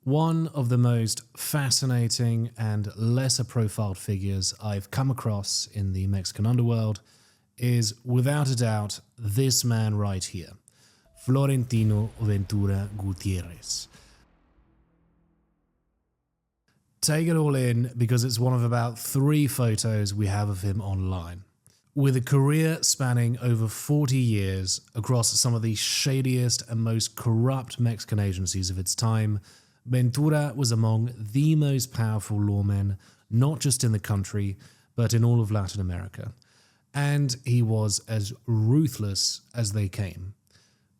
One of the most fascinating and lesser profiled figures I've come across in the Mexican underworld is, without a doubt, this man right here, Florentino Ventura Gutierrez. Take it all in because it's one of about 3 photos we have of him online. With a career spanning over 40 years across some of the shadiest and most corrupt Mexican agencies of its time, Ventura was among the most powerful lawmen, not just in the country, but in all of Latin America. And he was as ruthless as they came.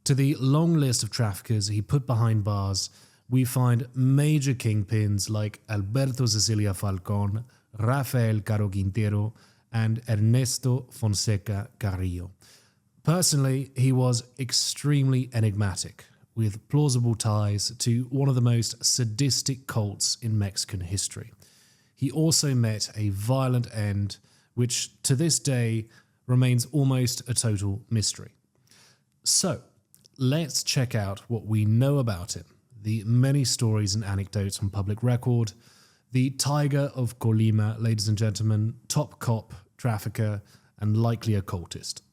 To the long list of traffickers he put behind bars, we find major kingpins like Alberto Sicilia Falc3n, Rafael Caro Quintero, and Ernesto Fonseca Carrillo. Personally, he was extremely enigmatic, with plausible ties to one of the most sadistic cults in Mexican history. He also met a violent end, which to this day remains almost a total mystery. So, let's check out what we know about him, the many stories and anecdotes on public record, the Tiger of Colima, ladies and gentlemen, top cop, trafficker, and likely occultist.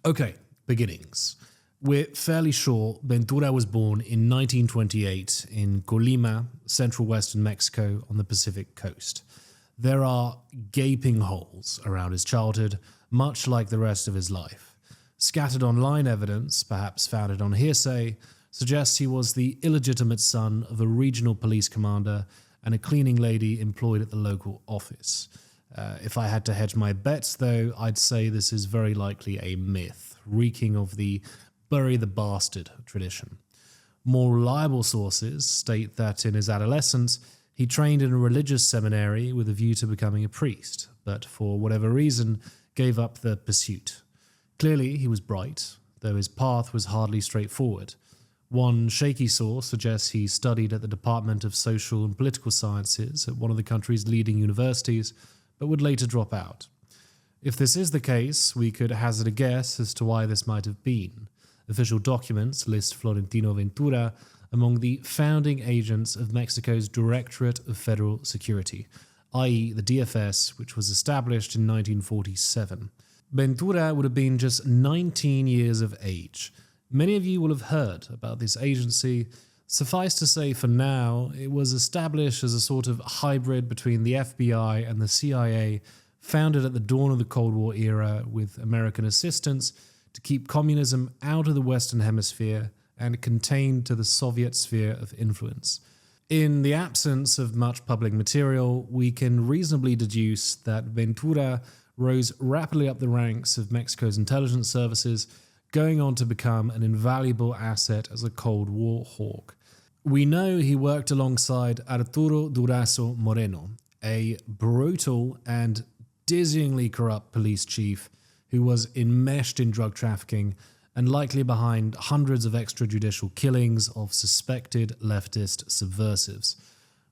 Okay, beginnings. We're fairly sure Ventura was born in 1928 in Colima, central western Mexico on the Pacific coast. There are gaping holes around his childhood, much like the rest of his life. Scattered online evidence, perhaps founded on hearsay, suggests he was the illegitimate son of a regional police commander and a cleaning lady employed at the local office. If I had to hedge my bets, though, I'd say this is very likely a myth, reeking of the bury the bastard tradition. More reliable sources state that in his adolescence, he trained in a religious seminary with a view to becoming a priest, but for whatever reason, gave up the pursuit. Clearly, he was bright, though his path was hardly straightforward. One shaky source suggests he studied at the Department of Social and Political Sciences at one of the country's leading universities, but would later drop out. If this is the case, we could hazard a guess as to why this might have been. Official documents list Florentino Ventura among the founding agents of Mexico's Directorate of Federal Security, i.e. the DFS, which was established in 1947. Ventura would have been just 19 years of age. Many of you will have heard about this agency. Suffice to say, for now, it was established as a sort of hybrid between the FBI and the CIA, founded at the dawn of the Cold War era with American assistance to keep communism out of the Western Hemisphere and contained to the Soviet sphere of influence. In the absence of much public material, we can reasonably deduce that Ventura rose rapidly up the ranks of Mexico's intelligence services, going on to become an invaluable asset as a Cold War hawk. We know he worked alongside Arturo Durazo Moreno, a brutal and dizzyingly corrupt police chief who was enmeshed in drug trafficking and likely behind hundreds of extrajudicial killings of suspected leftist subversives.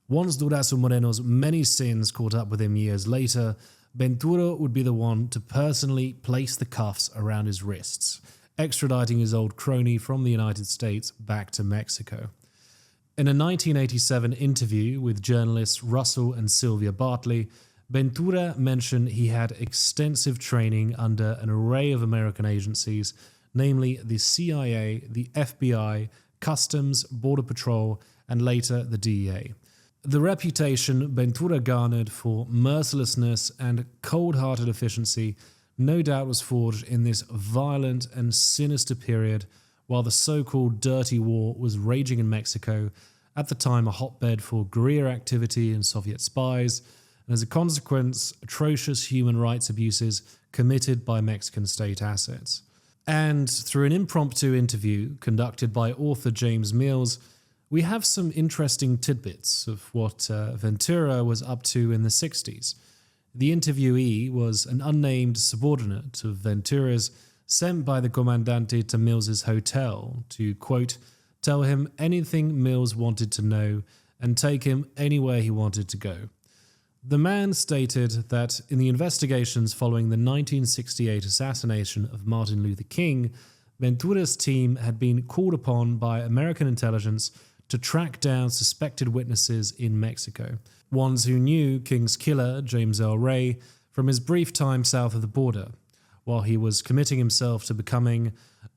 Once Durazo Moreno's many sins caught up with him years later, Ventura would be the one to personally place the cuffs around his wrists, extraditing his old crony from the United States back to Mexico. In a 1987 interview with journalists Russell and Sylvia Bartley, Ventura mentioned he had extensive training under an array of American agencies, namely the CIA, the FBI, Customs, Border Patrol, and later the DEA. The reputation Ventura garnered for mercilessness and cold-hearted efficiency no doubt was forged in this violent and sinister period while the so-called Dirty War was raging in Mexico, at the time a hotbed for guerrilla activity and Soviet spies, and as a consequence, atrocious human rights abuses committed by Mexican state assets. And through an impromptu interview conducted by author James Mills, we have some interesting tidbits of what Ventura was up to in the 60s. The interviewee was an unnamed subordinate of Ventura's, sent by the Comandante to Mills's hotel to, quote, tell him anything Mills wanted to know and take him anywhere he wanted to go. The man stated that in the investigations following the 1968 assassination of Martin Luther King, Ventura's team had been called upon by American intelligence to track down suspected witnesses in Mexico, ones who knew King's killer, James L. Ray, from his brief time south of the border, while he was committing himself to becoming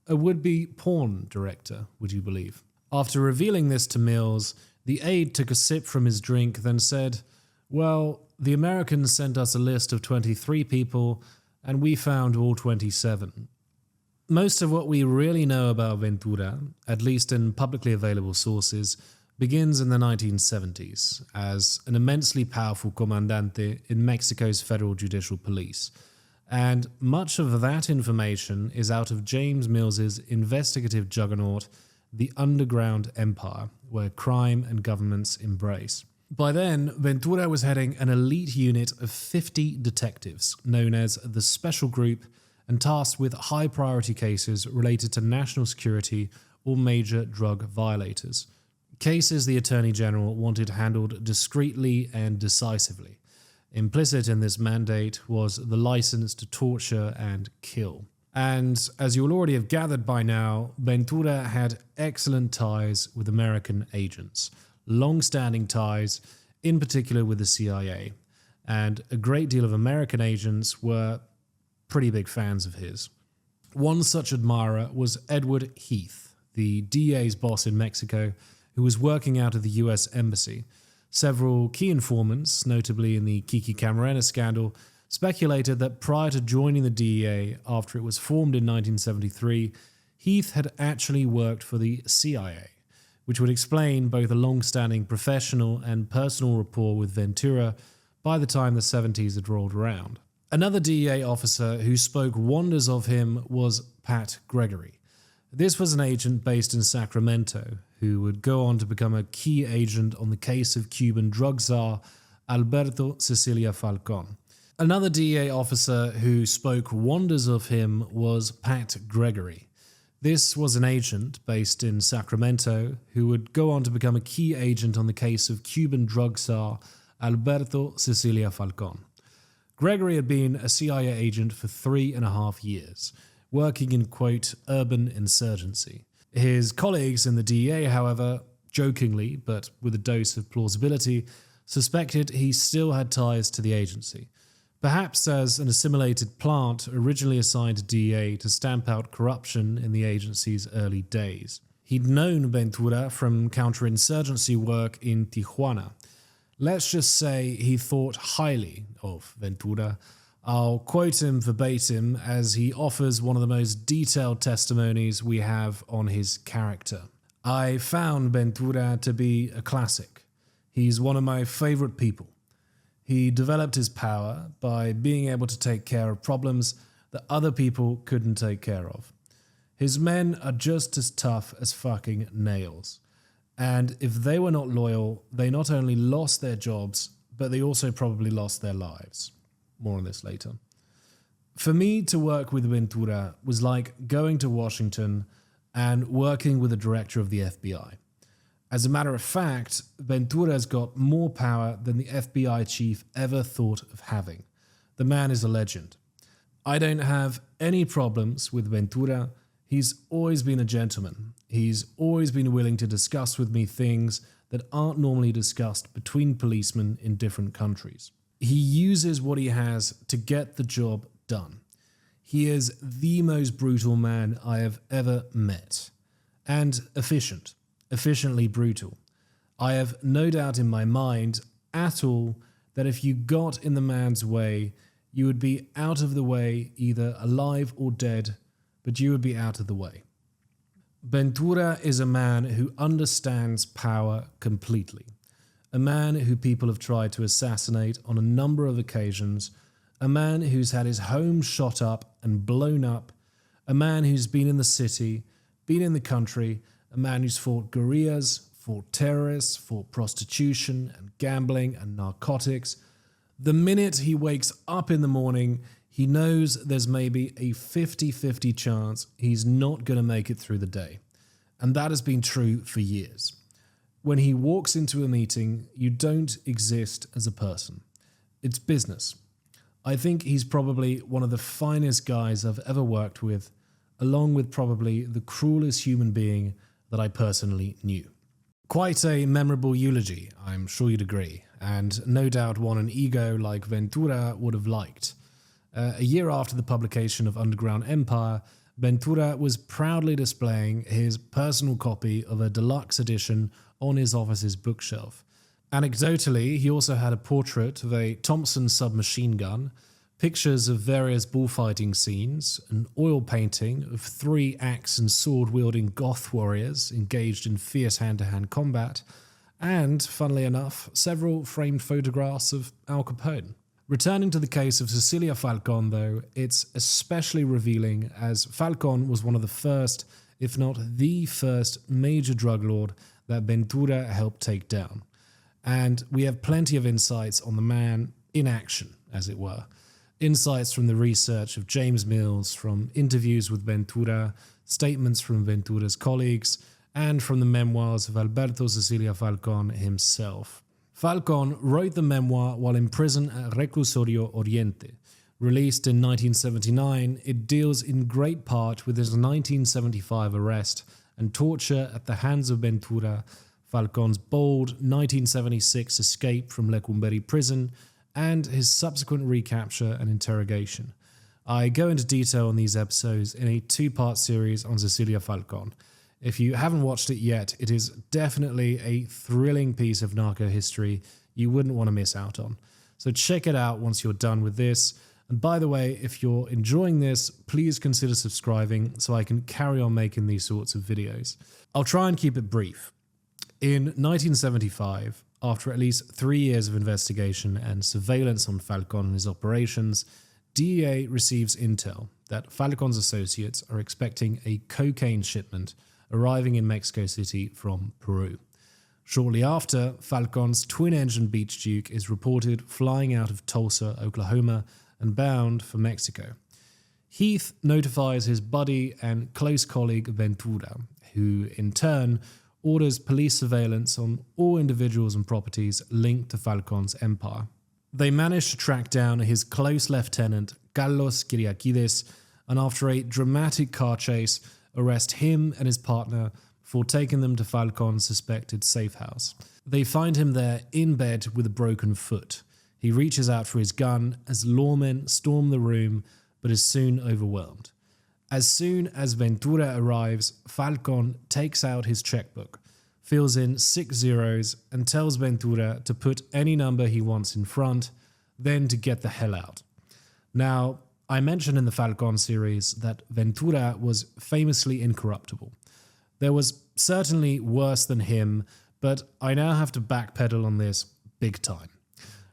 a would-be porn director, would you believe? After revealing this to Mills, the aide took a sip from his drink, then said, "Well, the Americans sent us a list of 23 people, and we found all 27. Most of what we really know about Ventura, at least in publicly available sources, begins in the 1970s as an immensely powerful comandante in Mexico's federal judicial police. And much of that information is out of James Mills's investigative juggernaut, the Underground Empire, where crime and governments embrace. By then, Ventura was heading an elite unit of 50 detectives, known as the Special Group, and tasked with high-priority cases related to national security or major drug violators. Cases the Attorney General wanted handled discreetly and decisively. Implicit in this mandate was the license to torture and kill. And as you'll already have gathered by now, Ventura had excellent ties with American agents, long-standing ties, in particular with the CIA, and a great deal of American agents were pretty big fans of his. One such admirer was Edward Heath, the DA's boss in Mexico, who was working out of the US Embassy. Several key informants, notably in the Kiki Camarena scandal, speculated that prior to joining the DEA after it was formed in 1973, Heath had actually worked for the CIA, which would explain both a long-standing professional and personal rapport with Ventura by the time the 70s had rolled around. Another DEA officer who spoke wonders of him was Pat Gregory. This was an agent based in Sacramento who would go on to become a key agent on the case of Cuban drug czar Alberto Sicilia Falc3n. Another DEA officer who spoke wonders of him was Pat Gregory. This was an agent based in Sacramento who would go on to become a key agent on the case of Cuban drug czar Alberto Sicilia Falc3n. Gregory had been a CIA agent for 3.5 years, working in, quote, urban insurgency. His colleagues in the DEA, however, jokingly, but with a dose of plausibility, suspected he still had ties to the agency, perhaps as an assimilated plant originally assigned to DEA to stamp out corruption in the agency's early days. He'd known Ventura from counterinsurgency work in Tijuana. Let's just say he thought highly of Ventura. I'll quote him verbatim as he offers one of the most detailed testimonies we have on his character. "I found Ventura to be a classic. He's one of my favorite people. He developed his power by being able to take care of problems that other people couldn't take care of. His men are just as tough as fucking nails. And if they were not loyal, they not only lost their jobs, but they also probably lost their lives." More on this later. For me to work with Ventura was like going to Washington and working with the director of the FBI. As a matter of fact, Ventura's got more power than the FBI chief ever thought of having. The man is a legend. I don't have any problems with Ventura. He's always been a gentleman. He's always been willing to discuss with me things that aren't normally discussed between policemen in different countries. He uses what he has to get the job done. He is the most brutal man I have ever met. And efficiently brutal. I have no doubt in my mind at all that if you got in the man's way, you would be out of the way, either alive or dead, but you would be out of the way. Ventura is a man who understands power completely. A man who people have tried to assassinate on a number of occasions, a man who's had his home shot up and blown up, a man who's been in the city, been in the country, a man who's fought guerrillas, fought terrorists, fought prostitution and gambling and narcotics. The minute he wakes up in the morning, he knows there's maybe a 50-50 chance he's not going to make it through the day. And that has been true for years. When he walks into a meeting, you don't exist as a person. It's business. I think he's probably one of the finest guys I've ever worked with, along with probably the cruelest human being that I personally knew. Quite a memorable eulogy, I'm sure you'd agree, and no doubt one an ego like Ventura would have liked. A year after the publication of Underground Empire, Ventura was proudly displaying his personal copy of a deluxe edition on his office's bookshelf. Anecdotally, he also had a portrait of a Thompson submachine gun, pictures of various bullfighting scenes, an oil painting of 3 axe and sword-wielding goth warriors engaged in fierce hand-to-hand combat, and, funnily enough, several framed photographs of Al Capone. Returning to the case of Sicilia Falc3n, though, it's especially revealing as Falc3n was one of the first, if not the first, major drug lord that Ventura helped take down. And we have plenty of insights on the man in action, as it were. Insights from the research of James Mills, from interviews with Ventura, statements from Ventura's colleagues, and from the memoirs of Alberto Sicilia Falc3n himself. Falc3n wrote the memoir while in prison at Reclusorio Oriente. Released in 1979, it deals in great part with his 1975 arrest and torture at the hands of Ventura, Falc3n's bold 1976 escape from Lecumberri prison, and his subsequent recapture and interrogation. I go into detail on these episodes in a 2-part series on Sicilia Falc3n. If you haven't watched it yet, it is definitely a thrilling piece of narco history you wouldn't want to miss out on. So check it out once you're done with this. And by the way, if you're enjoying this, please consider subscribing so I can carry on making these sorts of videos. I'll try and keep it brief. In 1975, after at least 3 years of investigation and surveillance on Falc3n and his operations, DEA receives intel that Falc3n's associates are expecting a cocaine shipment arriving in Mexico City from Peru. Shortly after, Falc3n's twin-engine Beach Duke is reported flying out of Tulsa, Oklahoma, and bound for Mexico. Heath notifies his buddy and close colleague Ventura, who in turn orders police surveillance on all individuals and properties linked to Falc3n's empire. They manage to track down his close lieutenant, Carlos Kyriakides, and after a dramatic car chase, arrest him and his partner before taking them to Falc3n's suspected safe house. They find him there in bed with a broken foot. He reaches out for his gun as lawmen storm the room, but is soon overwhelmed. As soon as Ventura arrives, Falc3n takes out his checkbook, fills in 6 zeros, and tells Ventura to put any number he wants in front, then to get the hell out. Now, I mentioned in the Falc3n series that Ventura was famously incorruptible. There was certainly worse than him, but I now have to backpedal on this big time.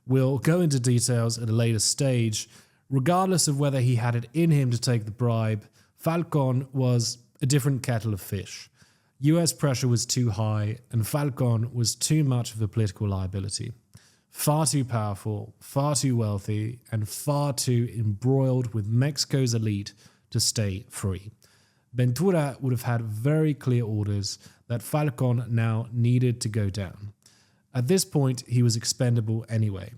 We'll go into details at a later stage. Regardless of whether he had it in him to take the bribe, Falc3n was a different kettle of fish. US pressure was too high, and Falc3n was too much of a political liability. Far too powerful, far too wealthy, and far too embroiled with Mexico's elite to stay free. Ventura would have had very clear orders that Falc3n now needed to go down. At this point, he was expendable anyway.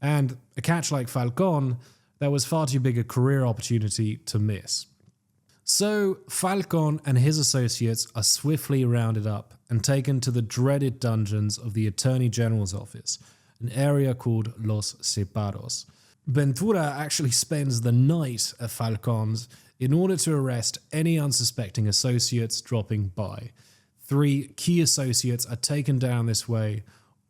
And a catch like Falc3n, there was far too big a career opportunity to miss. So, Falc3n and his associates are swiftly rounded up and taken to the dreaded dungeons of the Attorney General's office, an area called Los Separos. Ventura actually spends the night at Falc3n's in order to arrest any unsuspecting associates dropping by. 3 key associates are taken down this way,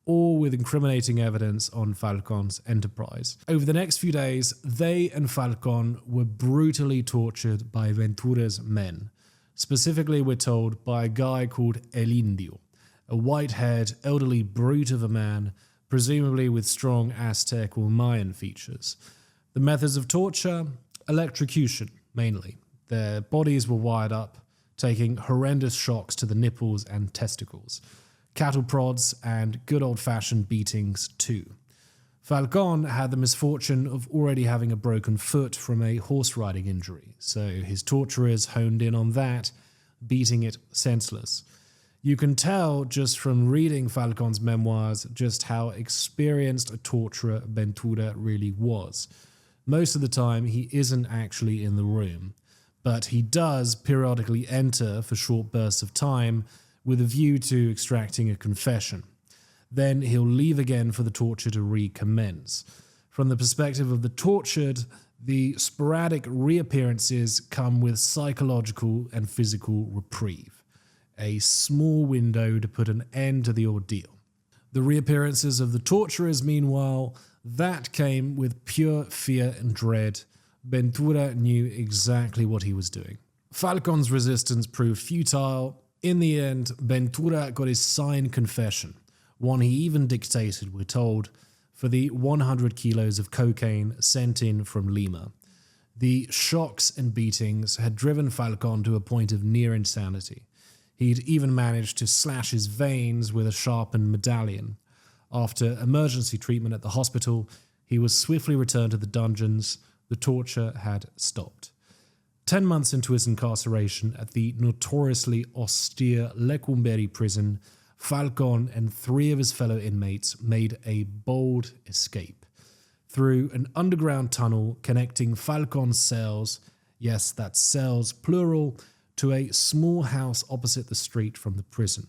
all with incriminating evidence on Falc3n's enterprise. Over the next few days, they and Falc3n were brutally tortured by Ventura's men. Specifically, we're told by a guy called El Indio, a white-haired, elderly brute of a man, presumably with strong Aztec or Mayan features. The methods of torture? Electrocution, mainly. Their bodies were wired up, taking horrendous shocks to the nipples and testicles. Cattle prods and good old-fashioned beatings too. Falc3n had the misfortune of already having a broken foot from a horse riding injury, so his torturers honed in on that, beating it senseless. You can tell just from reading Falc3n's memoirs just how experienced a torturer Ventura really was. Most of the time, he isn't actually in the room. but he does periodically enter for short bursts of time with a view to extracting a confession. Then he'll leave again for the torture to recommence. From the perspective of the tortured, the sporadic reappearances come with psychological and physical reprieve, a small window to put an end to the ordeal. The reappearances of the torturers, meanwhile, that came with pure fear and dread. Ventura knew exactly what he was doing. Falcon's resistance proved futile. In the end, Ventura got his signed confession, one he even dictated, we're told, for the 100 kilos of cocaine sent in from Lima. The shocks and beatings had driven Falcon to a point of near insanity. He'd even managed to slash his veins with a sharpened medallion. After emergency treatment at the hospital, he was swiftly returned to the dungeons. The torture had stopped. 10 months into his incarceration at the notoriously austere Lecumberri prison, Falcon and 3 of his fellow inmates made a bold escape. Through an underground tunnel connecting Falcon's cells, yes, that's cells plural, to a small house opposite the street from the prison.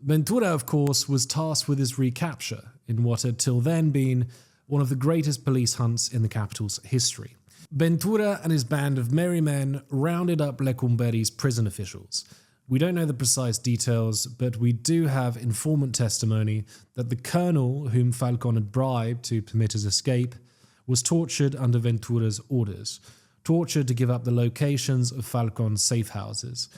Ventura, of course, was tasked with his recapture in what had till then been one of the greatest police hunts in the capital's history. Ventura and his band of merry men rounded up Lecumberri's prison officials. We don't know the precise details, but we do have informant testimony that the colonel whom Falcon had bribed to permit his escape was tortured under Ventura's orders, tortured to give up the locations of Falcon's safe houses.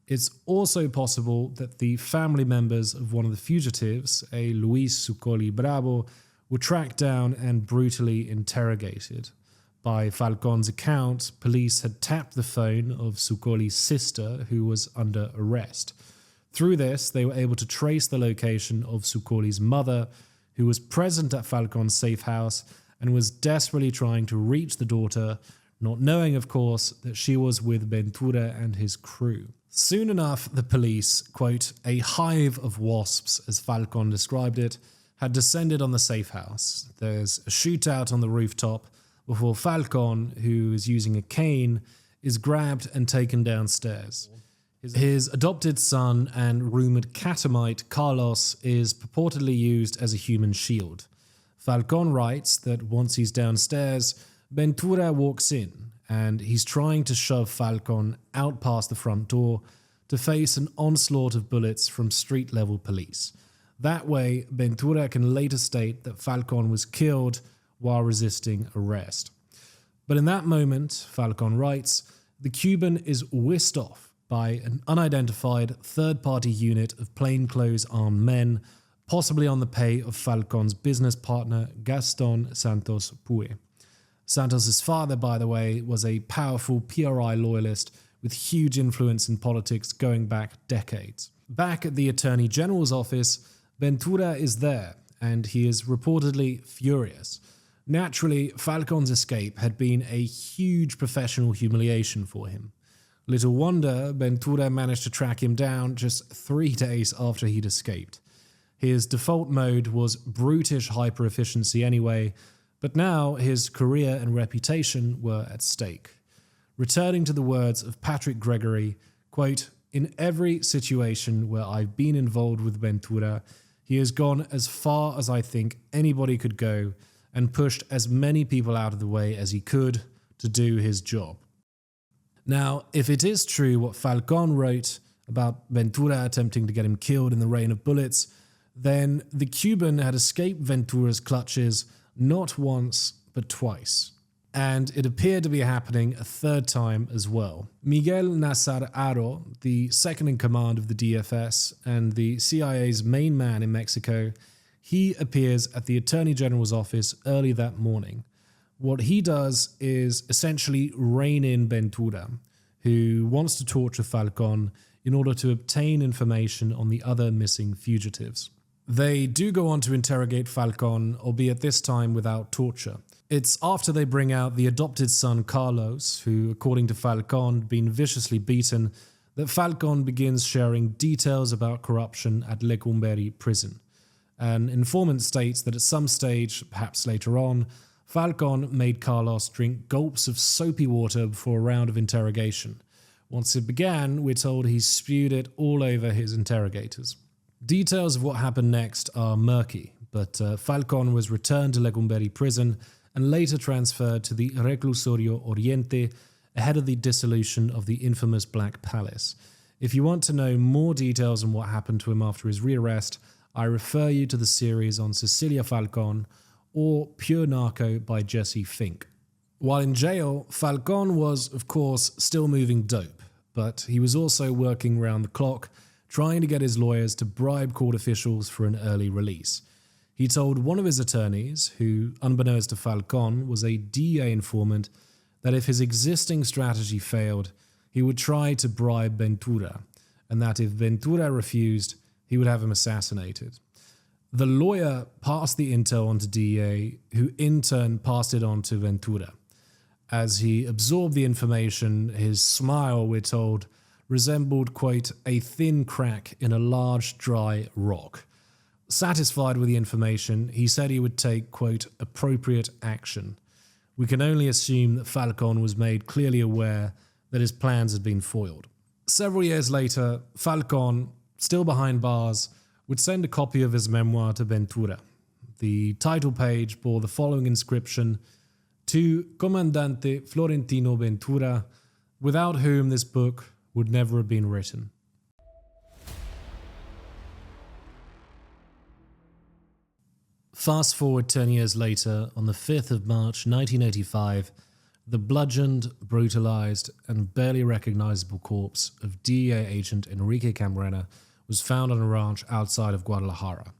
It's also possible that the family members of one of the fugitives, a Luis Sucoli Bravo, were tracked down and brutally interrogated. By Falcon's account, police had tapped the phone of Sucoli's sister, who was under arrest. Through this, they were able to trace the location of Sucoli's mother, who was present at Falcon's safe house and was desperately trying to reach the daughter, not knowing, of course, that she was with Ventura and his crew. Soon enough, the police, quote, a hive of wasps, as Falcon described it, had descended on the safe house. There's a shootout on the rooftop before Falcon, who is using a cane, is grabbed and taken downstairs. His adopted son and rumoured catamite, Carlos, is purportedly used as a human shield. Falcon writes that once he's downstairs, Ventura walks in, and he's trying to shove Falcon out past the front door to face an onslaught of bullets from street-level police. That way, Ventura can later state that Falcon was killed while resisting arrest. But in that moment, Falcon writes, the Cuban is whisked off by an unidentified third-party unit of plainclothes armed men, possibly on the pay of Falcon's business partner, Gaston Santos Puig. Santos's father, by the way, was a powerful PRI loyalist with huge influence in politics going back decades. Back at the Attorney General's office, Ventura is there, and he is reportedly furious. Naturally, Falcon's escape had been a huge professional humiliation for him. Little wonder Ventura managed to track him down just 3 days after he'd escaped. His default mode was brutish hyper-efficiency anyway, but now his career and reputation were at stake. Returning to the words of Patrick Gregory, quote, in every situation where I've been involved with Ventura, he has gone as far as I think anybody could go and pushed as many people out of the way as he could to do his job. Now, if it is true what Falcon wrote about Ventura attempting to get him killed in the rain of bullets, then the Cuban had escaped Ventura's clutches not once, but twice. And it appeared to be happening a 3rd time as well. Miguel Nazar Haro, the second in command of the DFS and the CIA's main man in Mexico, he appears at the Attorney General's office early that morning. What he does is essentially rein in Ventura, who wants to torture Falcon in order to obtain information on the other missing fugitives. They do go on to interrogate Falcon, albeit this time without torture. It's after they bring out the adopted son Carlos, who, according to Falcon, had been viciously beaten, that Falcon begins sharing details about corruption at Lecumberri prison. An informant states that at some stage, perhaps later on, Falcon made Carlos drink gulps of soapy water before a round of interrogation. Once it began, we're told he spewed it all over his interrogators. Details of what happened next are murky, but Falc3n was returned to Legumberi prison and later transferred to the Reclusorio Oriente ahead of the dissolution of the infamous Black Palace. If you want to know more details on what happened to him after his rearrest, I refer you to the series on Sicilia Falc3n or Pure Narco by Jesse Fink. While in jail, Falc3n was, of course, still moving dope, but he was also working round the clock, trying to get his lawyers to bribe court officials for an early release. He told one of his attorneys, who, unbeknownst to Falc3n, was a DEA informant, that if his existing strategy failed, he would try to bribe Ventura, and that if Ventura refused, he would have him assassinated. The lawyer passed the intel on to DEA, who in turn passed it on to Ventura. As he absorbed the information, his smile, we're told, resembled, quote, a thin crack in a large, dry rock. Satisfied with the information, he said he would take, quote, appropriate action. We can only assume that Falc3n was made clearly aware that his plans had been foiled. Several years later, Falc3n, still behind bars, would send a copy of his memoir to Ventura. The title page bore the following inscription: to Comandante Florentino Ventura, without whom this book would never have been written. Fast forward 10 years later, on the 5th of March 1985, the bludgeoned, brutalized, and barely recognizable corpse of DEA agent Enrique Camarena was found on a ranch outside of Guadalajara.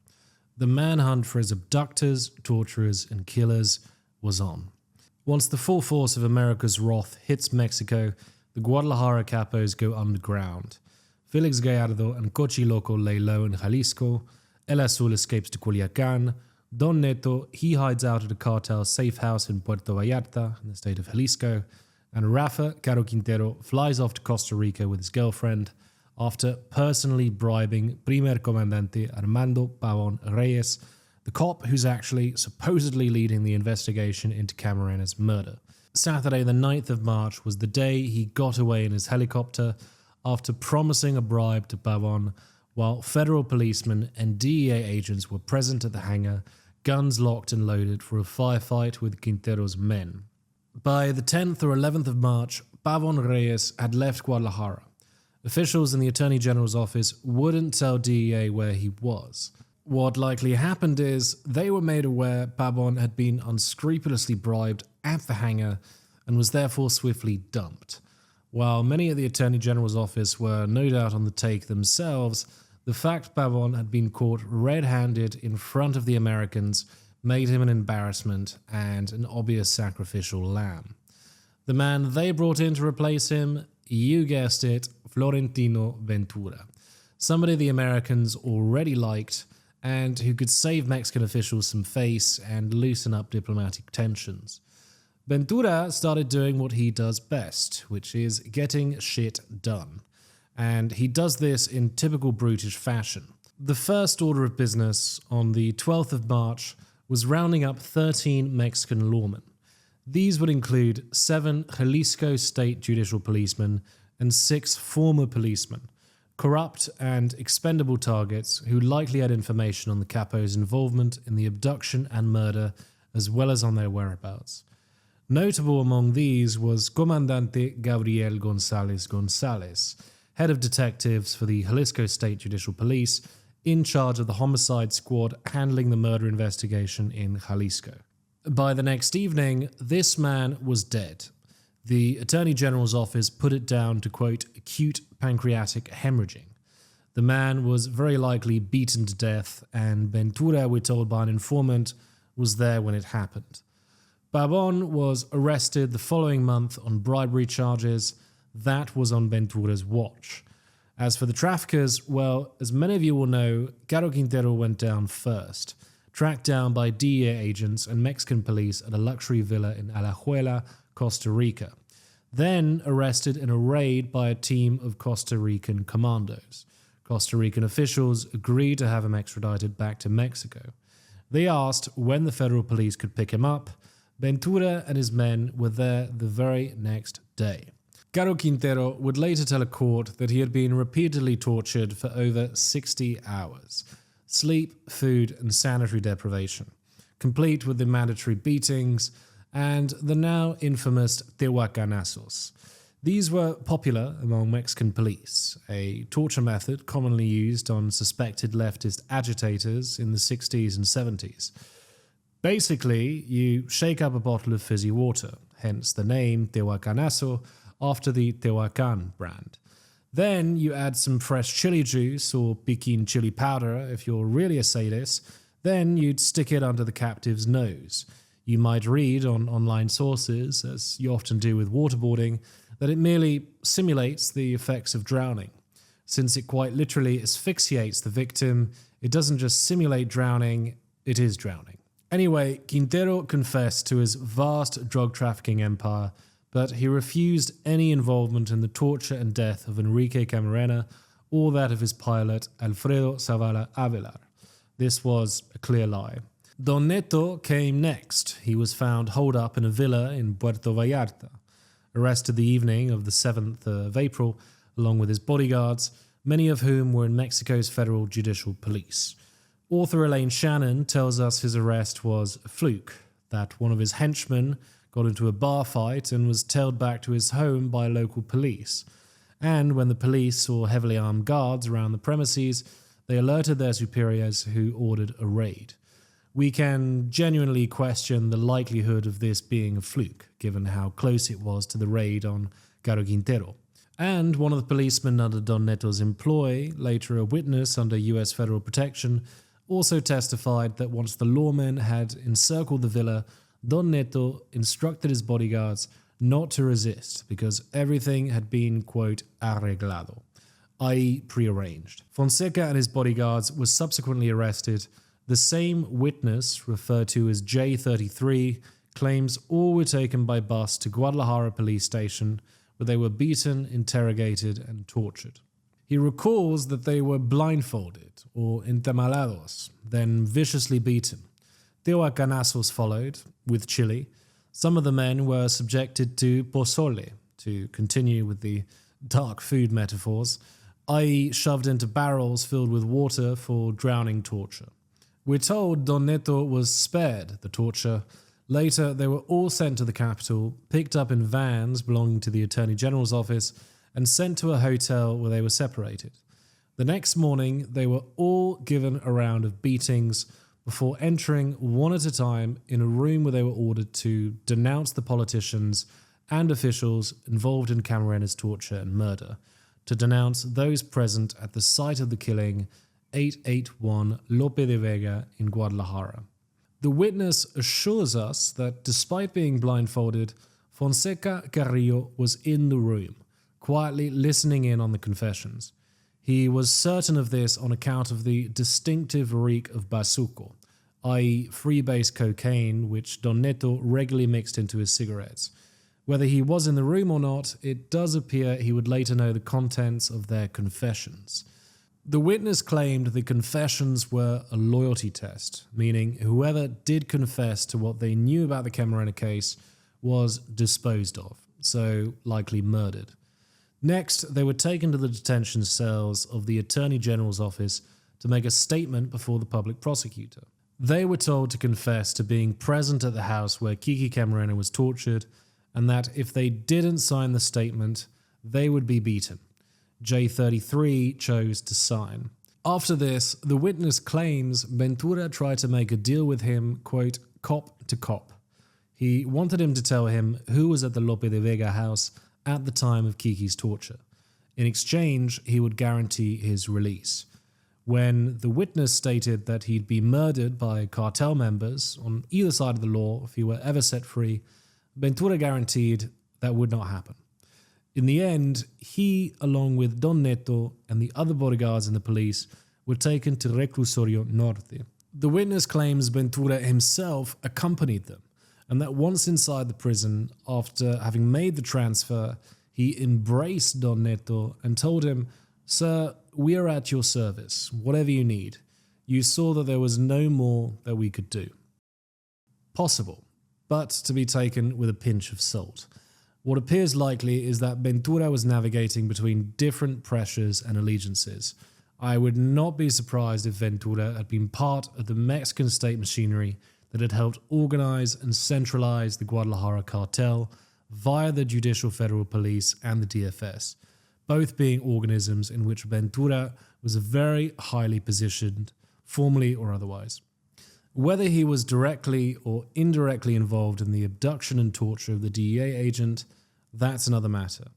The manhunt for his abductors, torturers, and killers was on. Once the full force of America's wrath hits Mexico, the Guadalajara capos go underground. Felix Gallardo and Cochi Loco lay low in Jalisco, El Azul escapes to Culiacan, Don Neto, he hides out at a cartel safe house in Puerto Vallarta, in the state of Jalisco, and Rafa Caro Quintero flies off to Costa Rica with his girlfriend after personally bribing Primer Comandante Armando Pavon Reyes, the cop who's actually supposedly leading the investigation into Camarena's murder. Saturday the 9th of March was the day he got away in his helicopter after promising a bribe to Pavon, while federal policemen and DEA agents were present at the hangar, guns locked and loaded for a firefight with Quintero's men. By the 10th or 11th of March, Pavon Reyes had left Guadalajara. Officials in the Attorney General's office wouldn't tell DEA where he was. What likely happened is they were made aware Pavon had been unscrupulously bribed at the hangar and was therefore swiftly dumped. While many at the Attorney General's office were no doubt on the take themselves, the fact Pavon had been caught red-handed in front of the Americans made him an embarrassment and an obvious sacrificial lamb. The man they brought in to replace him, you guessed it, Florentino Ventura. Somebody the Americans already liked and who could save Mexican officials some face and loosen up diplomatic tensions. Ventura started doing what he does best, which is getting shit done. And he does this in typical brutish fashion. The first order of business on the 12th of March was rounding up 13 Mexican lawmen. These would include 7 Jalisco state judicial policemen and 6 former policemen, corrupt and expendable targets who likely had information on the capos' involvement in the abduction and murder, as well as on their whereabouts. Notable among these was Comandante Gabriel González González, head of detectives for the Jalisco State Judicial Police, in charge of the homicide squad handling the murder investigation in Jalisco. By the next evening, this man was dead. The Attorney General's office put it down to, quote, acute pancreatic hemorrhaging. The man was very likely beaten to death, and Ventura, we're told by an informant, was there when it happened. Pavon was arrested the following month on bribery charges. That was on Ventura's watch. As for the traffickers, well, as many of you will know, Caro Quintero went down first, tracked down by DEA agents and Mexican police at a luxury villa in Alajuela, Costa Rica. Then arrested in a raid by a team of Costa Rican commandos. Costa Rican officials agreed to have him extradited back to Mexico. They asked when the federal police could pick him up. Ventura and his men were there the very next day. Caro Quintero would later tell a court that he had been repeatedly tortured for over 60 hours. Sleep, food, and sanitary deprivation, complete with the mandatory beatings and the now infamous tehuacanazos. These were popular among Mexican police, a torture method commonly used on suspected leftist agitators in the 60s and 70s. Basically, you shake up a bottle of fizzy water, hence the name tehuacanazo, after the Tehuacan brand. Then you add some fresh chili juice or Pekin chili powder if you're really a sadist. Then you'd stick it under the captive's nose. You might read on online sources, as you often do with waterboarding, that it merely simulates the effects of drowning. Since it quite literally asphyxiates the victim, it doesn't just simulate drowning, it is drowning. Anyway, Quintero confessed to his vast drug trafficking empire, but he refused any involvement in the torture and death of Enrique Camarena or that of his pilot Alfredo Zavala Avelar. This was a clear lie. Don Neto came next. He was found holed up in a villa in Puerto Vallarta. Arrested the evening of the 7th of April, along with his bodyguards, many of whom were in Mexico's federal judicial police. Author Elaine Shannon tells us his arrest was a fluke, that one of his henchmen got into a bar fight and was tailed back to his home by local police. And when the police saw heavily armed guards around the premises, they alerted their superiors, who ordered a raid. We can genuinely question the likelihood of this being a fluke, given how close it was to the raid on Caro Quintero. And one of the policemen under Don Neto's employ, later a witness under US federal protection, also testified that once the lawmen had encircled the villa, Don Neto instructed his bodyguards not to resist because everything had been, quote, arreglado, i.e. prearranged. Fonseca and his bodyguards were subsequently arrested. The same witness, referred to as J33, claims all were taken by bus to Guadalajara police station, where they were beaten, interrogated, and tortured. He recalls that they were blindfolded, or entamalados, then viciously beaten. Tehuacanazos followed, with chili. Some of the men were subjected to pozole, to continue with the dark food metaphors, i.e. shoved into barrels filled with water for drowning torture. We're told Don Neto was spared the torture. Later, they were all sent to the capital, picked up in vans belonging to the Attorney General's office, and sent to a hotel where they were separated. The next morning, they were all given a round of beatings before entering one at a time in a room where they were ordered to denounce the politicians and officials involved in Camarena's torture and murder, to denounce those present at the site of the killing, 881 Lope de Vega in Guadalajara. The witness assures us that despite being blindfolded, Fonseca Carrillo was in the room, quietly listening in on the confessions. He was certain of this on account of the distinctive reek of bazuco, i.e. freebase cocaine, which Don Neto regularly mixed into his cigarettes. Whether he was in the room or not, it does appear he would later know the contents of their confessions. The witness claimed the confessions were a loyalty test, meaning whoever did confess to what they knew about the Camarena case was disposed of, so likely murdered. Next, they were taken to the detention cells of the Attorney General's office to make a statement before the public prosecutor. They were told to confess to being present at the house where Kiki Camarena was tortured, and that if they didn't sign the statement, they would be beaten. J33 chose to sign. After this, the witness claims Ventura tried to make a deal with him, quote, cop to cop. He wanted him to tell him who was at the Lope de Vega house at the time of Kiki's torture. In exchange, he would guarantee his release. When the witness stated that he'd be murdered by cartel members on either side of the law if he were ever set free, Ventura guaranteed that would not happen. In the end, he, along with Don Neto and the other bodyguards and the police, were taken to Reclusorio Norte. The witness claims Ventura himself accompanied them, and that once inside the prison, after having made the transfer, he embraced Don Neto and told him, "Sir, we are at your service, whatever you need. You saw that there was no more that we could do." Possible, but to be taken with a pinch of salt. What appears likely is that Ventura was navigating between different pressures and allegiances. I would not be surprised if Ventura had been part of the Mexican state machinery that had helped organize and centralize the Guadalajara cartel via the Judicial Federal Police and the DFS, both being organisms in which Ventura was very highly positioned, formally or otherwise. Whether he was directly or indirectly involved in the abduction and torture of the DEA agent, that's another matter.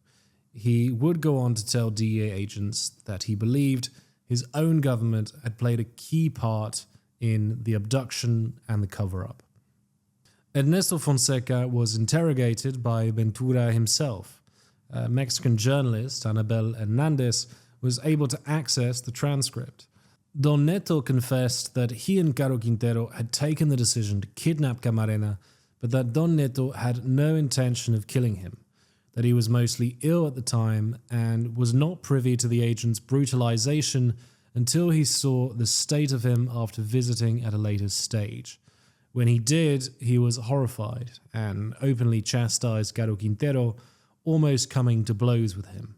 He would go on to tell DEA agents that he believed his own government had played a key part in the abduction and the cover-up. Ernesto Fonseca was interrogated by Ventura himself. A Mexican journalist, Anabel Hérnandez, was able to access the transcript. Don Neto confessed that he and Caro Quintero had taken the decision to kidnap Camarena, but that Don Neto had no intention of killing him, that he was mostly ill at the time and was not privy to the agent's brutalization until he saw the state of him after visiting at a later stage. When he did, he was horrified and openly chastised Caro Quintero, almost coming to blows with him.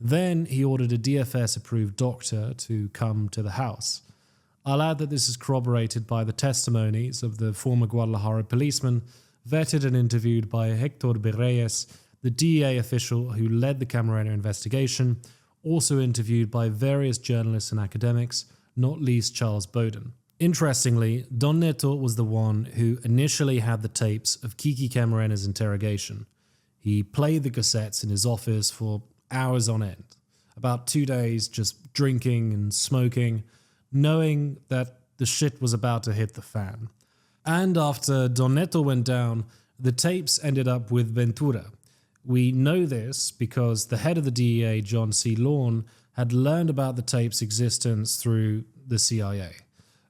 Then he ordered a DFS-approved doctor to come to the house. I'll add that this is corroborated by the testimonies of the former Guadalajara policeman, vetted and interviewed by Hector Berreyes, the DEA official who led the Camarena investigation, also interviewed by various journalists and academics, not least Charles Bowden. Interestingly, Don Neto was the one who initially had the tapes of Kiki Camarena's interrogation. He played the cassettes in his office for hours on end, about 2 days just drinking and smoking, knowing that the shit was about to hit the fan. And after Don Neto went down, the tapes ended up with Ventura. We know this because the head of the DEA, John C. Lawmen, had learned about the tape's existence through the CIA.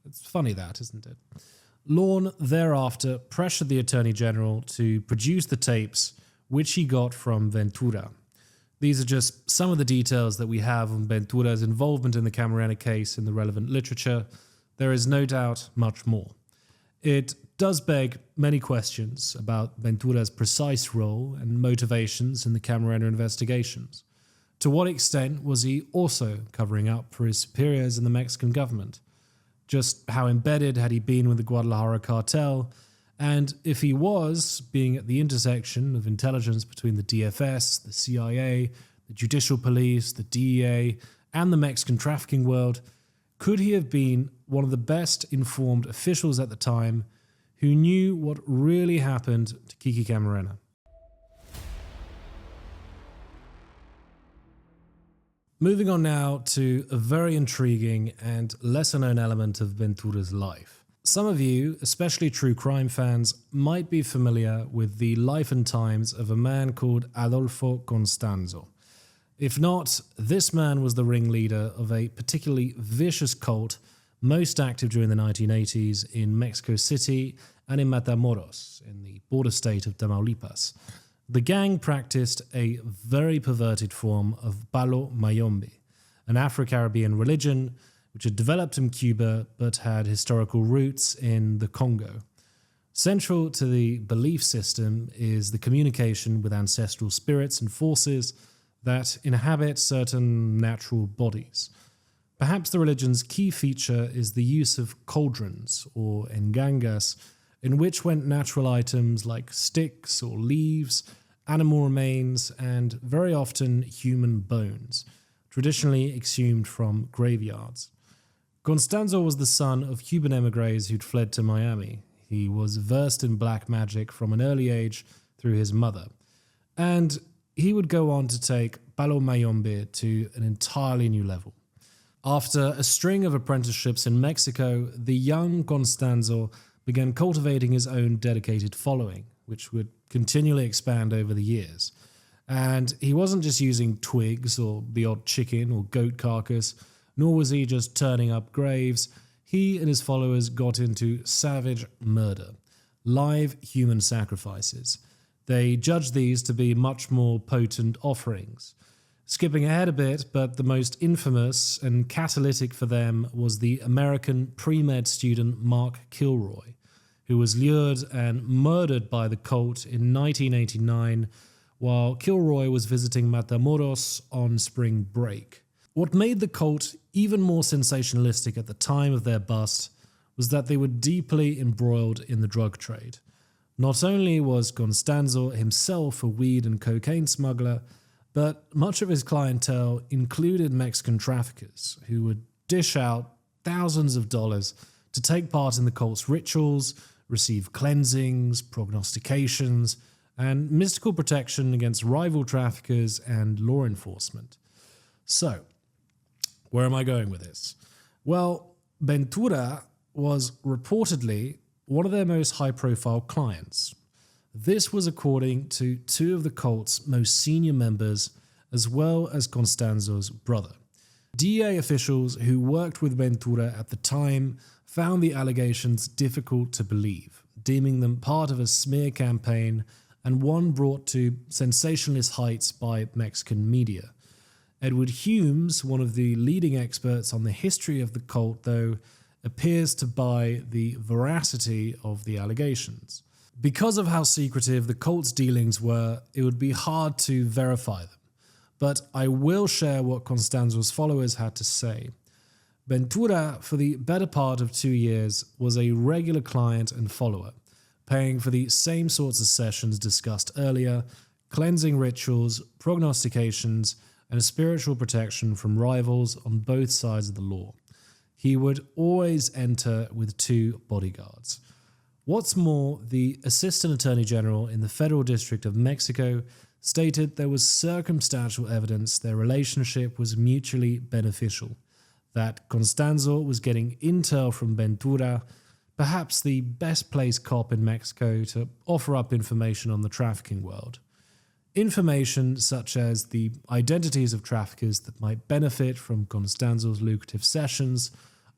It's funny that, isn't it? Lawmen thereafter pressured the Attorney General to produce the tapes, which he got from Ventura. These are just some of the details that we have on Ventura's involvement in the Camarena case in the relevant literature. There is no doubt much more. It does beg many questions about Ventura's precise role and motivations in the Camarena investigations. To what extent was he also covering up for his superiors in the Mexican government? Just how embedded had he been with the Guadalajara cartel? And if he was, being at the intersection of intelligence between the DFS, the CIA, the Judicial Police, the DEA, and the Mexican trafficking world, could he have been one of the best informed officials at the time who knew what really happened to Kiki Camarena? Moving on now to a very intriguing and lesser-known element of Ventura's life. Some of you, especially true crime fans, might be familiar with the life and times of a man called Adolfo Constanzo. If not, this man was the ringleader of a particularly vicious cult most active during the 1980s in Mexico City and in Matamoros, in the border state of Tamaulipas. The gang practiced a very perverted form of Palo Mayombe, an Afro-Caribbean religion which had developed in Cuba but had historical roots in the Congo. Central to the belief system is the communication with ancestral spirits and forces that inhabit certain natural bodies. Perhaps the religion's key feature is the use of cauldrons, or engangas, in which went natural items like sticks or leaves, animal remains, and very often human bones, traditionally exhumed from graveyards. Constanzo was the son of Cuban emigres who'd fled to Miami. He was versed in black magic from an early age through his mother. And he would go on to take Palo Mayombe to an entirely new level. After a string of apprenticeships in Mexico, the young Constanzo began cultivating his own dedicated following, which would continually expand over the years. And he wasn't just using twigs or the odd chicken or goat carcass, nor was he just turning up graves. He and his followers got into savage murder, live human sacrifices. They judged these to be much more potent offerings. Skipping ahead a bit, but the most infamous and catalytic for them was the American pre-med student Mark Kilroy, who was lured and murdered by the cult in 1989 while Kilroy was visiting Matamoros on spring break. What made the cult even more sensationalistic at the time of their bust was that they were deeply embroiled in the drug trade. Not only was Constanzo himself a weed and cocaine smuggler, but much of his clientele included Mexican traffickers who would dish out thousands of dollars to take part in the cult's rituals, receive cleansings, prognostications, and mystical protection against rival traffickers and law enforcement. So, where am I going with this? Well, Ventura was reportedly one of their most high-profile clients. This was according to two of the cult's most senior members, as well as Constanzo's brother. DEA officials who worked with Ventura at the time found the allegations difficult to believe, deeming them part of a smear campaign and one brought to sensationalist heights by Mexican media. Edward Humes, one of the leading experts on the history of the cult, though, appears to buy the veracity of the allegations. Because of how secretive the cult's dealings were, it would be hard to verify them. But I will share what Constanzo's followers had to say. Ventura, for the better part of 2 years, was a regular client and follower, paying for the same sorts of sessions discussed earlier, cleansing rituals, prognostications, and spiritual protection from rivals on both sides of the law. He would always enter with 2 bodyguards. What's more, the Assistant Attorney General in the Federal District of Mexico stated there was circumstantial evidence their relationship was mutually beneficial, that Constanzo was getting intel from Ventura, perhaps the best placed cop in Mexico to offer up information on the trafficking world. Information such as the identities of traffickers that might benefit from Constanzo's lucrative sessions,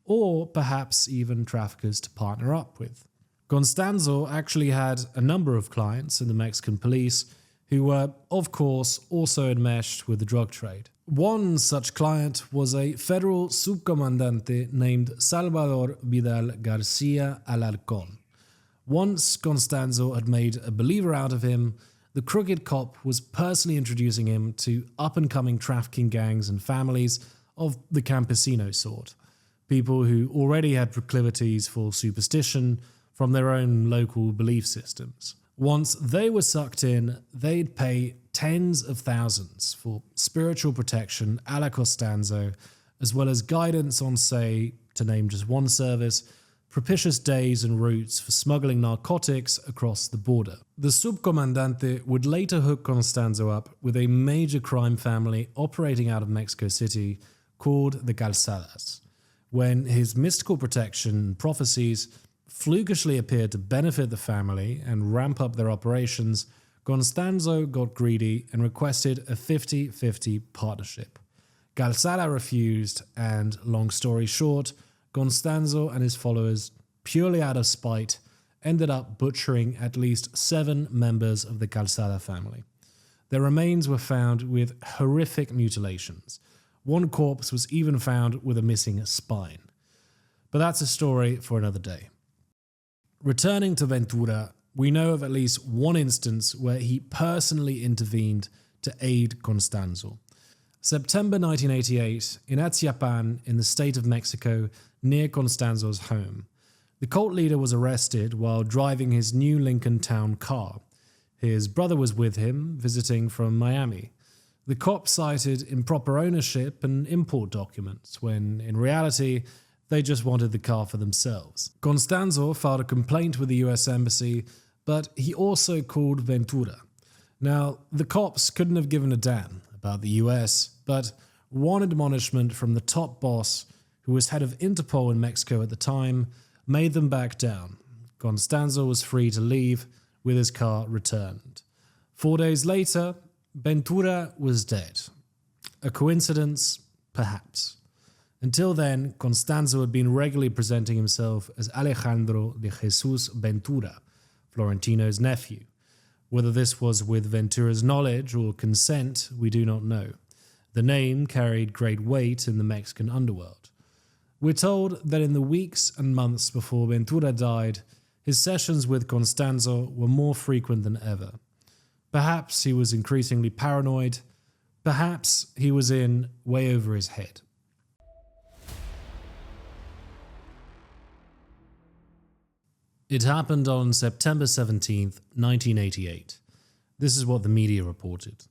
or perhaps even traffickers to partner up with. Constanzo actually had a number of clients in the Mexican police who were, of course, also enmeshed with the drug trade. One such client was a federal subcomandante named Salvador Vidal Garcia Alarcón. Once Constanzo had made a believer out of him, the crooked cop was personally introducing him to up-and-coming trafficking gangs and families of the campesino sort, people who already had proclivities for superstition from their own local belief systems. Once they were sucked in, they'd pay tens of thousands for spiritual protection a la Constanzo, as well as guidance on, say, to name just one service, propitious days and routes for smuggling narcotics across the border. The subcomandante would later hook Constanzo up with a major crime family operating out of Mexico City called the Calzadas. When his mystical protection and prophecies flukishly appeared to benefit the family and ramp up their operations, Constanzo got greedy and requested a 50-50 partnership. Calzada refused, and long story short, Constanzo and his followers, purely out of spite, ended up butchering at least 7 members of the Calzada family. Their remains were found with horrific mutilations. One corpse was even found with a missing spine. But that's a story for another day. Returning to Ventura, we know of at least one instance where he personally intervened to aid Constanzo. September 1988, in Atziapan, in the state of Mexico, near Constanzo's home. The cult leader was arrested while driving his new Lincoln Town car. His brother was with him, visiting from Miami. The cops cited improper ownership and import documents, when in reality, they just wanted the car for themselves. Constanzo filed a complaint with the US Embassy, but he also called Ventura. Now, the cops couldn't have given a damn about the US, but one admonishment from the top boss, who was head of Interpol in Mexico at the time, made them back down. Constanzo was free to leave, with his car returned. 4 days later, Ventura was dead. A coincidence? Perhaps. Until then, Constanzo had been regularly presenting himself as Alejandro de Jesus Ventura, Florentino's nephew. Whether this was with Ventura's knowledge or consent, we do not know. The name carried great weight in the Mexican underworld. We're told that in the weeks and months before Ventura died, his sessions with Constanzo were more frequent than ever. Perhaps he was increasingly paranoid. Perhaps he was in way over his head. It happened on September 17th, 1988. This is what the media reported.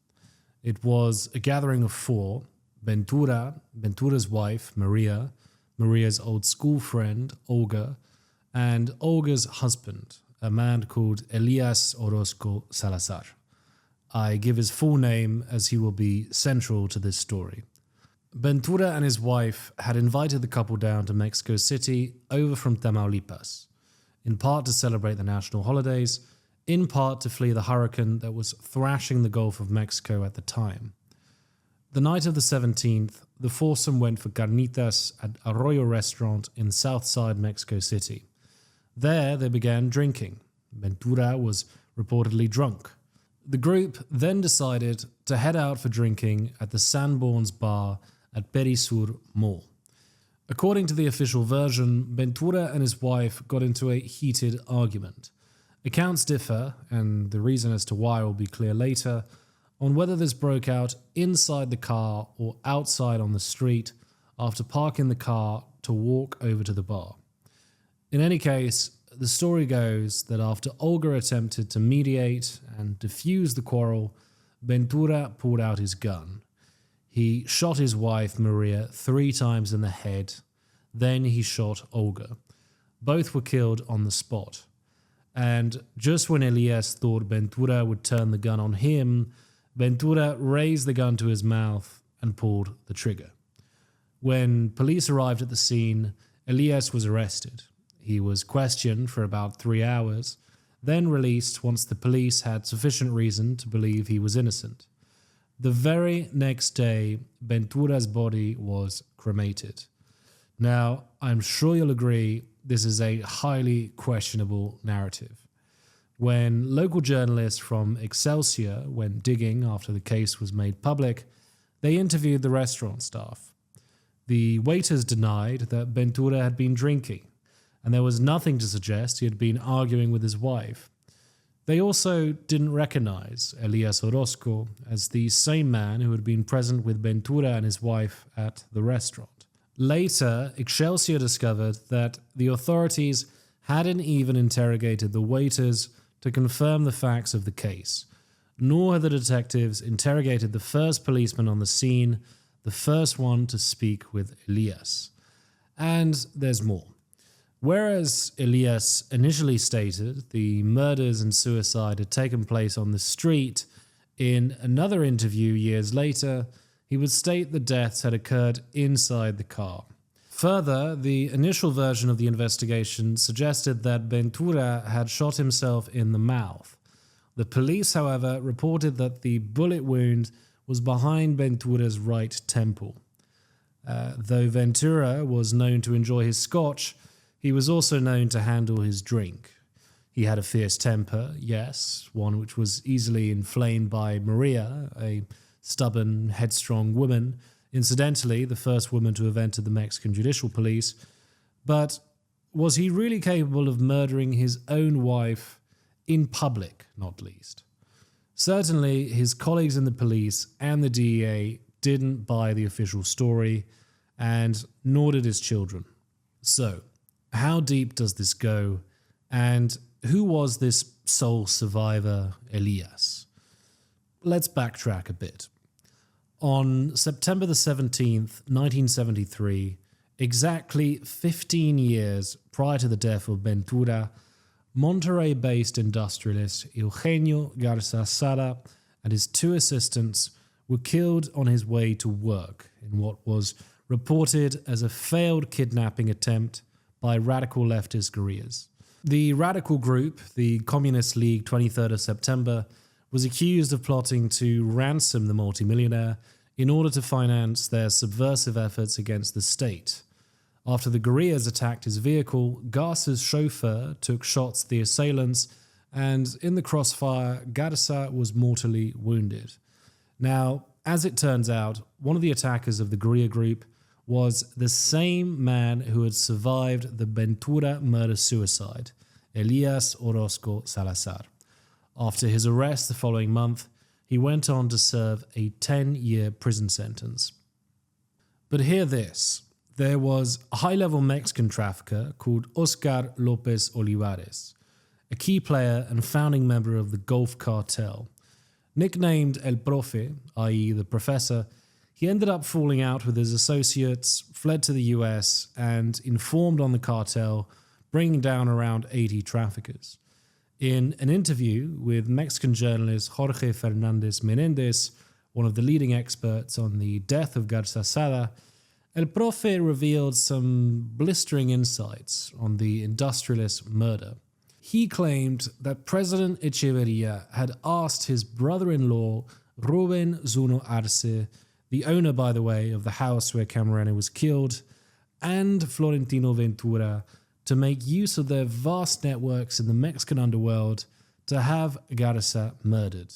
It was a gathering of four: Ventura, Ventura's wife, Maria, Maria's old school friend, Olga, and Olga's husband, a man called Elias Orozco Salazar. I give his full name as he will be central to this story. Ventura and his wife had invited the couple down to Mexico City over from Tamaulipas, in part to celebrate the national holidays, in part to flee the hurricane that was thrashing the Gulf of Mexico at the time. The night of the 17th, the foursome went for carnitas at Arroyo Restaurant in Southside Mexico City. There they began drinking. Ventura was reportedly drunk. The group then decided to head out for drinking at the Sanborns bar at Perisur Mall. According to the official version, Ventura and his wife got into a heated argument. Accounts differ, and the reason as to why will be clear later, on whether this broke out inside the car or outside on the street after parking the car to walk over to the bar. In any case, the story goes that after Olga attempted to mediate and defuse the quarrel, Ventura pulled out his gun. He shot his wife, Maria, 3 times in the head. Then he shot Olga. Both were killed on the spot. And just when Elias thought Ventura would turn the gun on him, Ventura raised the gun to his mouth and pulled the trigger. When police arrived at the scene, Elias was arrested. He was questioned for about 3 hours, then released once the police had sufficient reason to believe he was innocent. The very next day, Ventura's body was cremated. Now, I'm sure you'll agree this is a highly questionable narrative. When local journalists from Excelsior went digging after the case was made public, they interviewed the restaurant staff. The waiters denied that Ventura had been drinking, and there was nothing to suggest he had been arguing with his wife. They also didn't recognize Elias Orozco as the same man who had been present with Ventura and his wife at the restaurant. Later, Excelsior discovered that the authorities hadn't even interrogated the waiters to confirm the facts of the case, nor had the detectives interrogated the first policeman on the scene, the first one to speak with Elias. And there's more. Whereas Elias initially stated the murders and suicide had taken place on the street, in another interview years later, he would state the deaths had occurred inside the car. Further, the initial version of the investigation suggested that Ventura had shot himself in the mouth. The police, however, reported that the bullet wound was behind Ventura's right temple. Though Ventura was known to enjoy his scotch, he was also known to handle his drink. He had a fierce temper, yes, one which was easily inflamed by Maria, a stubborn, headstrong woman, incidentally the first woman to have entered the Mexican judicial police. But was he really capable of murdering his own wife in public, not least? Certainly, his colleagues in the police and the DEA didn't buy the official story, and nor did his children. So, how deep does this go, and who was this sole survivor, Elias? Let's backtrack a bit. On September the 17th, 1973, exactly 15 years prior to the death of Ventura, Monterrey-based industrialist Eugenio Garza Sada and his 2 assistants were killed on his way to work in what was reported as a failed kidnapping attempt by radical leftist guerrillas. The radical group, the Communist League 23rd of September, was accused of plotting to ransom the multimillionaire in order to finance their subversive efforts against the state. After the guerrillas attacked his vehicle, Garza's chauffeur took shots at the assailants, and in the crossfire, Garza was mortally wounded. Now, as it turns out, one of the attackers of the guerrilla group was the same man who had survived the Ventura murder-suicide, Elias Orozco Salazar. After his arrest the following month, he went on to serve a 10-year prison sentence. But hear this. There was a high-level Mexican trafficker called Oscar López Olivares, a key player and founding member of the Gulf Cartel. Nicknamed El Profe, i.e. the Professor, he ended up falling out with his associates, fled to the US, and informed on the cartel, bringing down around 80 traffickers. In an interview with Mexican journalist Jorge Fernández Menéndez, one of the leading experts on the death of Garza Sada, El Profe revealed some blistering insights on the industrialist murder. He claimed that President Echeverría had asked his brother-in-law, Rubén Zuno Arce, the owner, by the way, of the house where Camarena was killed, and Florentino Ventura to make use of their vast networks in the Mexican underworld to have Garza murdered,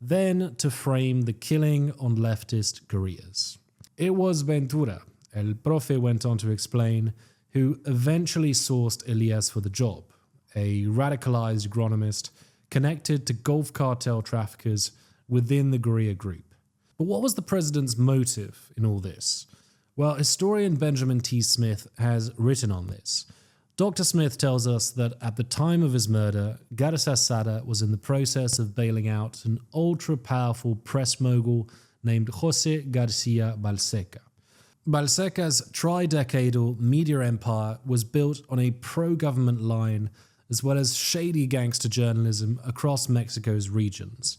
then to frame the killing on leftist guerrillas. It was Ventura, El Profe went on to explain, who eventually sourced Elias for the job, a radicalized agronomist connected to Gulf cartel traffickers within the guerrilla group. But what was the president's motive in all this? Well, historian Benjamin T. Smith has written on this. Dr. Smith tells us that at the time of his murder, Garza Sada was in the process of bailing out an ultra-powerful press mogul named José García Balseca. Balseca's tri-decadal media empire was built on a pro-government line as well as shady gangster journalism across Mexico's regions.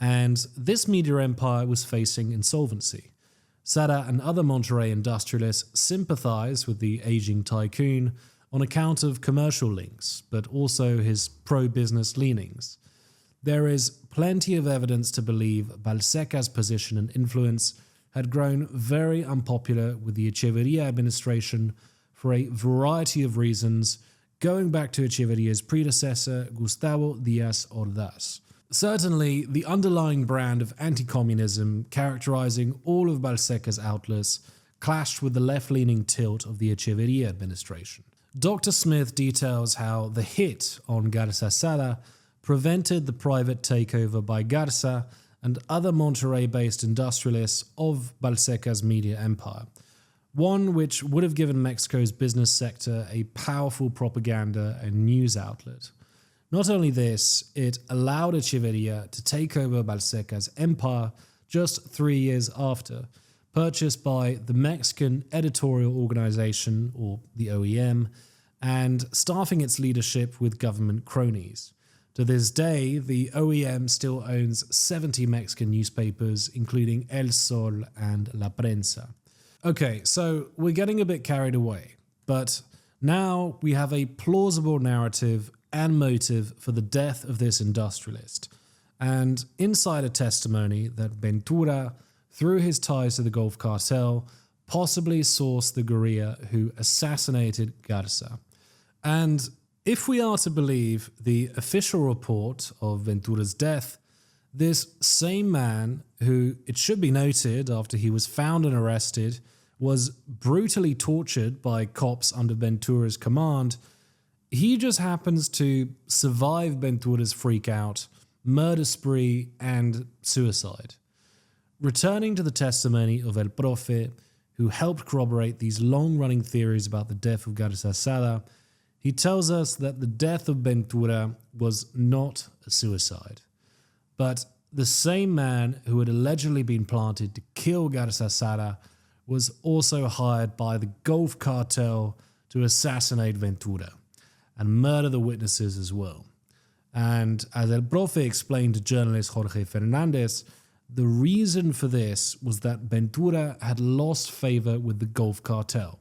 And this media empire was facing insolvency. Sada and other Monterrey industrialists sympathized with the aging tycoon on account of commercial links, but also his pro-business leanings. There is plenty of evidence to believe Balseca's position and influence had grown very unpopular with the Echeverría administration for a variety of reasons, going back to Echeverría's predecessor, Gustavo Díaz Ordaz. Certainly, the underlying brand of anti-communism characterizing all of Balseca's outlets clashed with the left-leaning tilt of the Echeverría administration. Dr. Smith details how the hit on Garza Sada prevented the private takeover by Garza and other Monterrey-based industrialists of Balseca's media empire, one which would have given Mexico's business sector a powerful propaganda and news outlet. Not only this, it allowed Echeverría to take over Balseca's empire just 3 years after, purchased by the Mexican Editorial Organization, or the OEM, and staffing its leadership with government cronies. To this day, the OEM still owns 70 Mexican newspapers, including El Sol and La Prensa. Okay, so we're getting a bit carried away, but now we have a plausible narrative and motive for the death of this industrialist, and insider testimony that Ventura, through his ties to the Gulf Cartel, possibly sourced the guerrilla who assassinated Garza. And if we are to believe the official report of Ventura's death, this same man, who, it should be noted, after he was found and arrested, was brutally tortured by cops under Ventura's command, he just happens to survive Ventura's freakout, murder spree, and suicide. Returning to the testimony of El Profe, who helped corroborate these long-running theories about the death of Garza Sada, he tells us that the death of Ventura was not a suicide, but the same man who had allegedly been planted to kill Garza Sada was also hired by the Gulf Cartel to assassinate Ventura and murder the witnesses as well. And as El Profe explained to journalist Jorge Fernández, the reason for this was that Ventura had lost favor with the Gulf Cartel.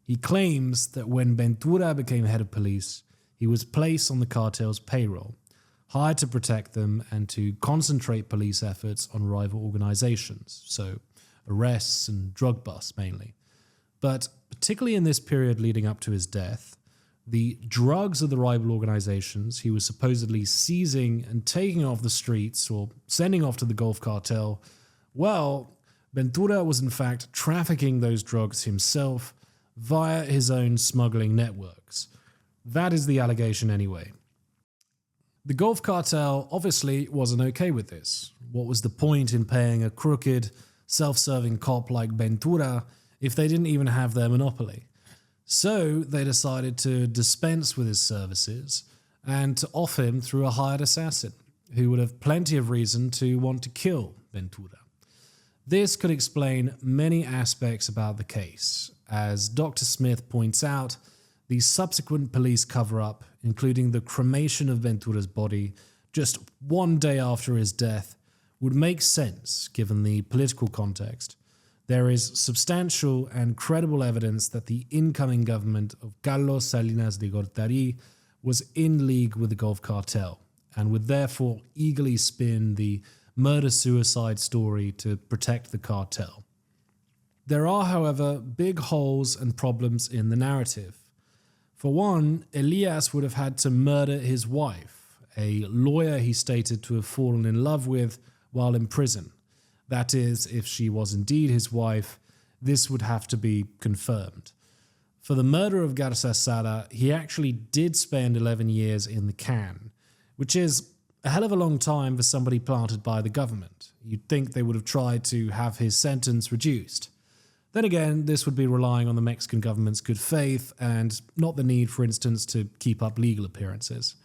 He claims that when Ventura became head of police, he was placed on the cartel's payroll, hired to protect them and to concentrate police efforts on rival organizations, so arrests and drug busts mainly. But particularly in this period leading up to his death, the drugs of the rival organizations he was supposedly seizing and taking off the streets or sending off to the Gulf Cartel, well, Ventura was in fact trafficking those drugs himself via his own smuggling networks. That is the allegation anyway. The Gulf cartel obviously wasn't okay with this. What was the point in paying a crooked, self-serving cop like Ventura if they didn't even have their monopoly? So they decided to dispense with his services and to off him through a hired assassin who would have plenty of reason to want to kill Ventura. This could explain many aspects about the case. As Dr. Smith points out, the subsequent police cover-up, including the cremation of Ventura's body just one day after his death, would make sense given the political context. There is substantial and credible evidence that the incoming government of Carlos Salinas de Gortari was in league with the Gulf cartel and would therefore eagerly spin the murder-suicide story to protect the cartel. There are, however, big holes and problems in the narrative. For one, Elias would have had to murder his wife, a lawyer he stated to have fallen in love with while in prison. That is, if she was indeed his wife, this would have to be confirmed. For the murder of Garza Sada, he actually did spend 11 years in the can, which is a hell of a long time for somebody planted by the government. You'd think they would have tried to have his sentence reduced. Then again, this would be relying on the Mexican government's good faith and not the need, for instance, to keep up legal appearances.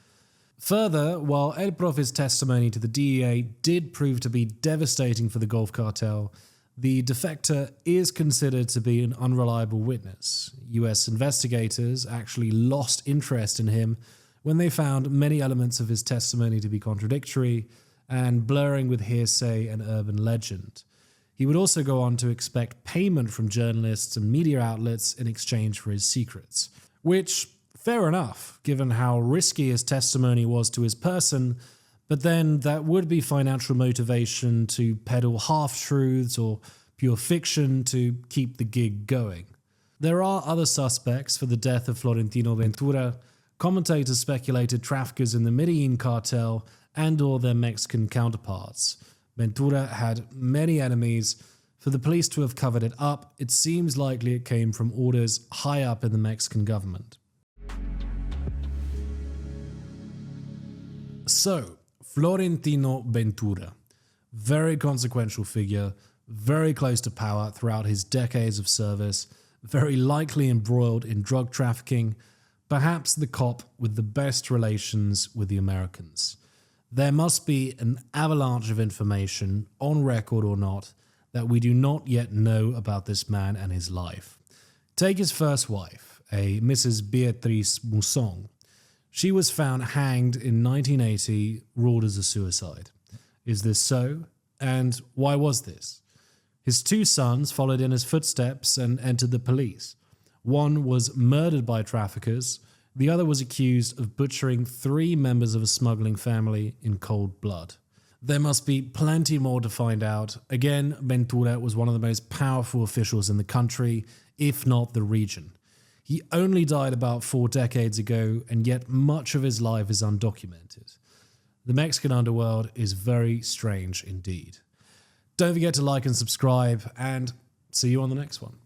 Further, while El Profe's testimony to the DEA did prove to be devastating for the Gulf cartel, the defector is considered to be an unreliable witness. US investigators actually lost interest in him when they found many elements of his testimony to be contradictory and blurring with hearsay and urban legend. He would also go on to expect payment from journalists and media outlets in exchange for his secrets, which, fair enough, given how risky his testimony was to his person, but then that would be financial motivation to peddle half-truths or pure fiction to keep the gig going. There are other suspects for the death of Florentino Ventura. Commentators speculated traffickers in the Medellin cartel and/or their Mexican counterparts. Ventura had many enemies. For the police to have covered it up, it seems likely it came from orders high up in the Mexican government. So, Florentino Ventura, very consequential figure, very close to power throughout his decades of service, very likely embroiled in drug trafficking, perhaps the cop with the best relations with the Americans. There must be an avalanche of information, on record or not, that we do not yet know about this man and his life. Take his first wife, a Mrs. Beatriz Mousson. She was found hanged in 1980, ruled as a suicide. Is this so? And why was this? His two sons followed in his footsteps and entered the police. One was murdered by traffickers. The other was accused of butchering 3 members of a smuggling family in cold blood. There must be plenty more to find out. Again, Ventura was one of the most powerful officials in the country, if not the region. He only died about 4 decades ago, and yet much of his life is undocumented. The Mexican underworld is very strange indeed. Don't forget to like and subscribe, and see you on the next one.